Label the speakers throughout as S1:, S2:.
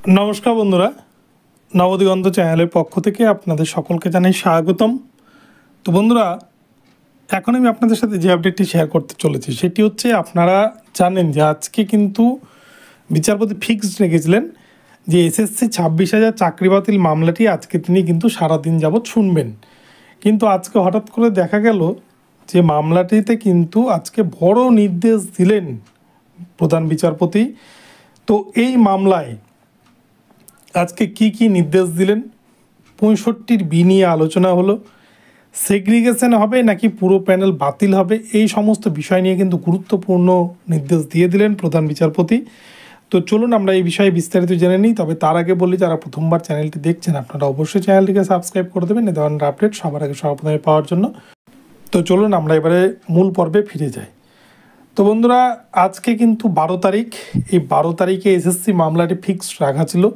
S1: नमस्कार बंधुरा नवदिगंत चैनल पक्ष থেকে আপনাদের সকলকে জানাই স্বাগতম। তো বন্ধুরা এখন আমি আপনাদের সাথে যে আপডেটটি শেয়ার করতে চলেছি সেটি হচ্ছে আপনারা জানেন যে আজকে কিন্তু বিচারপতি ফিক্সড রেখেছিলেন যে এসএসসি 26,000 চাকরি বাতিল মামলাটি আজকে তিনি কিন্তু সারা দিন যাবত শুনবেন। কিন্তু আজকে হঠাৎ করে দেখা গেল যে মামলাটিতে কিন্তু আজকে বড় নির্দেশ দিলেন প্রধান বিচারপতি। তো এই মামলায় আজকে কি নির্দেশ দিলেন, 65 বি নিয়ে আলোচনা হলো, সেগ্রিগেশন হবে নাকি পুরো প্যানেল বাতিল হবে, এই সমস্ত বিষয় নিয়ে কিন্তু গুরুত্বপূর্ণ নির্দেশ দিয়ে দিলেন প্রধান বিচারপতি। তো চলুন আমরা এই বিষয়ে বিস্তারিত জেনে নিই। তবে তার আগে বলি, যারা প্রথমবার চ্যানেলটি দেখছেন আপনারা অবশ্যই চ্যানেলটিকে সাবস্ক্রাইব করে দেবেন এই ধরনের আপডেট সবার আগে সর্বপ্রথমে পাওয়ার জন্য। তো চলুন আমরা এবারে মূল পর্বে ফিরে যাই। তো বন্ধুরা আজকে কিন্তু 12 তারিখ, এই 12 তারিখে এসএসসি মামলাটি ফিক্সড রাখা ছিল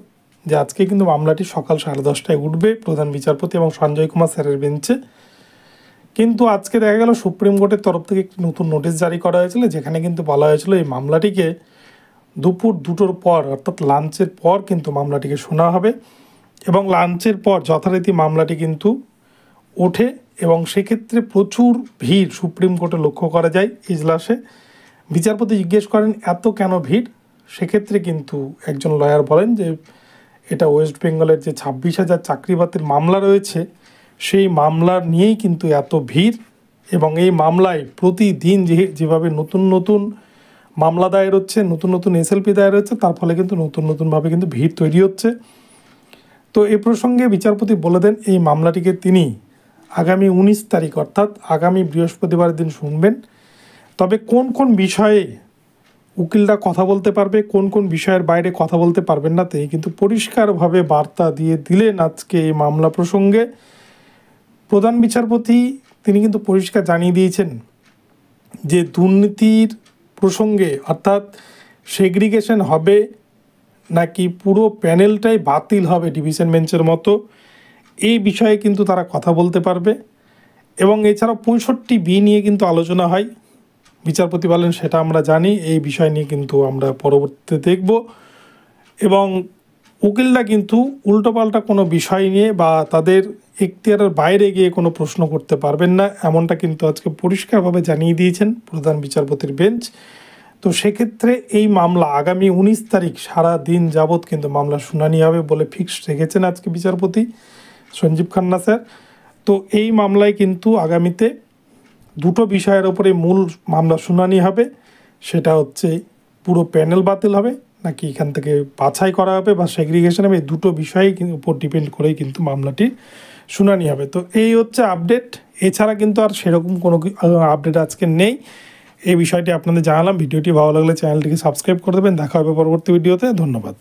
S1: যে আজকে কিন্তু মামলাটি সকাল 10:30টায় উঠবে প্রধান বিচারপতি এবং সঞ্জয় কুমার স্যারের বেঞ্চে। কিন্তু আজকে দেখা গেল সুপ্রিম কোর্টের তরফ থেকে একটি নতুন নোটিশ জারি করা হয়েছিল, যেখানে কিন্তু বলা হয়েছিল এই মামলাটিকে দুপুর 2টোর পর অর্থাৎ লাঞ্চের পর কিন্তু মামলাটিকে শোনা হবে এবং লাঞ্চের পর যথারীতি মামলাটি কিন্তু ওঠে এবং সেক্ষেত্রে প্রচুর ভিড় সুপ্রিম কোর্টে লক্ষ্য করা যায় ইজলাসে। বিচারপতি জিজ্ঞেস করেন এত কেন ভিড়, সেক্ষেত্রে কিন্তু একজন লয়ার বলেন যে এটা ওয়েস্ট বেঙ্গলের যে 26,000 চাকরি বাতিল মামলা রয়েছে সেই মামলার নিয়েই কিন্তু এত ভিড় এবং এই মামলায় প্রতিদিন যেভাবে নতুন নতুন মামলা দায়ের হচ্ছে, নতুন নতুন এসএলপি দায়ের হচ্ছে, তার ফলে কিন্তু নতুনভাবে কিন্তু ভিড় তৈরি হচ্ছে। তো এ প্রসঙ্গে বিচারপতি বলে দেন এই মামলাটিকে তিনি আগামী 19 তারিখ অর্থাৎ আগামী বৃহস্পতিবার দিন শুনবেন। তবে কোন বিষয়ে উকিলরা কথা বলতে পারবে, কোন বিষয়ের বাইরে কথা বলতে পারবেন না, তাই কিন্তু পরিষ্কারভাবে বার্তা দিয়ে দিলেন আজকে এই মামলা প্রসঙ্গে প্রধান বিচারপতি। তিনি কিন্তু পরিষ্কার জানিয়ে দিয়েছেন যে দুর্নীতির প্রসঙ্গে অর্থাৎ সেগ্রিগেশন হবে নাকি পুরো প্যানেলটাই বাতিল হবে ডিভিশন বেঞ্চের মতো, এই বিষয়ে কিন্তু তারা কথা বলতে পারবে। এবং এছাড়াও 65 বি নিয়ে কিন্তু আলোচনা হয়, বিচারপতি বলেন সেটা আমরা জানি, এই বিষয় নিয়ে কিন্তু আমরা পরবর্তীতে দেখব। এবং উকিলরা কিন্তু উল্টোপাল্টা কোনো বিষয় নিয়ে বা তাদের এখতিয়ারের বাইরে গিয়ে কোনো প্রশ্ন করতে পারবেন না, এমনটা কিন্তু আজকে পরিষ্কারভাবে জানিয়ে দিয়েছেন প্রধান বিচারপতির বেঞ্চ। তো সেক্ষেত্রে এই মামলা আগামী 19 তারিখ সারা দিন যাবৎ কিন্তু মামলা শুনানি হবে বলে ফিক্সড রেখেছেন আজকে বিচারপতি সঞ্জীব খান্না স্যার। তো এই মামলায় কিন্তু আগামীতে দুটো বিষয়ের ওপরে মূল মামলা শুনানি হবে, সেটা হচ্ছে পুরো প্যানেল বাতিল হবে নাকি এখান থেকে বাছাই করা হবে বা সেগ্রিগেশন হবে, এই দুটো বিষয়ের উপর ডিপেন্ড করেই কিন্তু মামলাটির শুনানি হবে। তো এই হচ্ছে আপডেট, এছাড়া কিন্তু আর সেরকম কোনো আপডেট আজকে নেই। এই বিষয়টি আপনাদের জানালাম। ভিডিওটি ভালো লাগলে চ্যানেলটিকে সাবস্ক্রাইব করে দেবেন। দেখা হবে পরবর্তী ভিডিওতে। ধন্যবাদ।